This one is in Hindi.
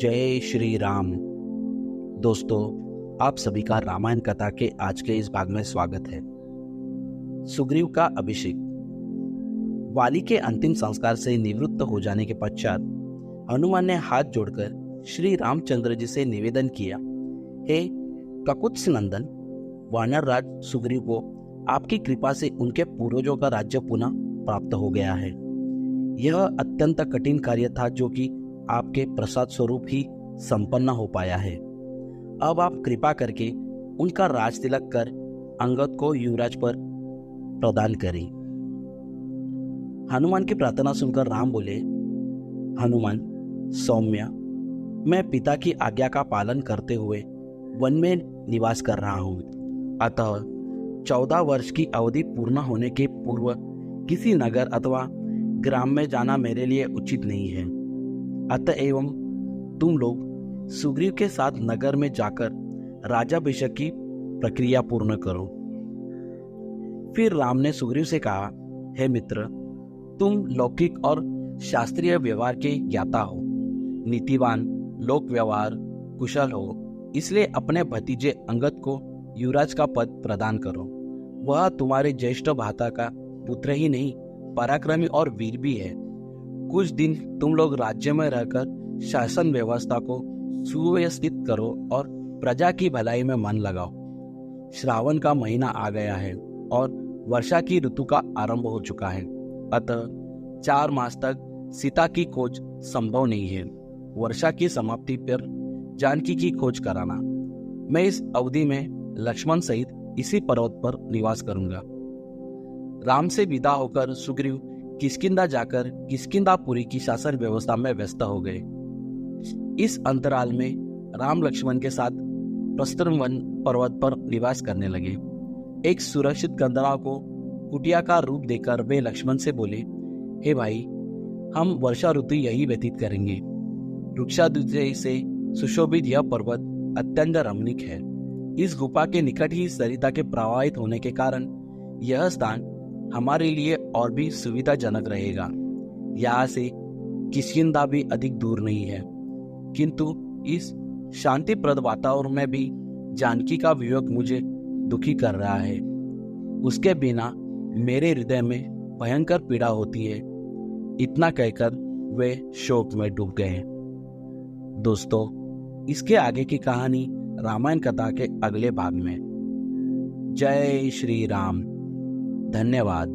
जय श्री राम। दोस्तों, आप सभी का रामायण कथा के आज के इस भाग में स्वागत है। सुग्रीव का अभिषेक। वाली के अंतिम संस्कार से निवृत्त हो जाने के पश्चात हनुमान ने हाथ जोड़कर श्री रामचंद्र जी से निवेदन किया, हे ककुत्स नंदन, वानर राज सुग्रीव को आपकी कृपा से उनके पूर्वजों का राज्य पुनः प्राप्त हो गया है। यह अत्यंत कठिन कार्य था जो कि आपके प्रसाद स्वरूप ही संपन्न हो पाया है। अब आप कृपा करके उनका राज तिलक कर अंगद को युवराज पर प्रदान करें। हनुमान की प्रार्थना सुनकर राम बोले, हनुमान सौम्य, मैं पिता की आज्ञा का पालन करते हुए वन में निवास कर रहा हूँ। अतः 14 वर्ष की अवधि पूर्ण होने के पूर्व किसी नगर अथवा ग्राम में जाना मेरे लिए उचित नहीं है। अतएव तुम लोग सुग्रीव के साथ नगर में जाकर राजाभिषेक की प्रक्रिया पूर्ण करो। फिर राम ने सुग्रीव से कहा, हे मित्र, तुम लौकिक और शास्त्रीय व्यवहार के ज्ञाता हो, नीतिवान, लोक व्यवहार कुशल हो, इसलिए अपने भतीजे अंगद को युवराज का पद प्रदान करो। वह तुम्हारे ज्येष्ठ भ्राता का पुत्र ही नहीं, पराक्रमी और वीर भी है। कुछ दिन तुम लोग राज्य में रहकर शासन व्यवस्था को सुव्यवस्थित करो और प्रजा की भलाई में मन लगाओ। श्रावण का महीना आ गया है और वर्षा की ऋतु का आरंभ हो चुका है। अतः 4 मास तक सीता की खोज संभव नहीं है। वर्षा की समाप्ति पर जानकी की खोज कराना। मैं इस अवधि में लक्ष्मण सहित इसी पर्वत पर निवास करूंगा। राम से विदा होकर सुग्रीव किष्किंधा जाकर किष्किंधापुरी की शासन व्यवस्था में व्यस्त हो गए। इस अंतराल में राम लक्ष्मण के साथ प्रस्थवन पर्वत पर निवास करने लगे। एक सुरक्षित कंदरा को कुटिया का रूप देकर वे लक्ष्मण से बोले, हे भाई, हम वर्षा ऋतु यही व्यतीत करेंगे। वृक्षादि से सुशोभित यह पर्वत अत्यंत रमणीक है। इस गुफा के निकट ही सरिता के प्रवाहित होने के कारण यह स्थान हमारे लिए और भी सुविधाजनक रहेगा। यहाँ से किष्किंधा भी अधिक दूर नहीं है, किंतु इस शांतिप्रद वातावरण में भी जानकी का वियोग मुझे दुखी कर रहा है। उसके बिना मेरे हृदय में भयंकर पीड़ा होती है। इतना कहकर वे शोक में डूब गए। दोस्तों, इसके आगे की कहानी रामायण कथा के अगले भाग में। जय श्री राम। धन्यवाद।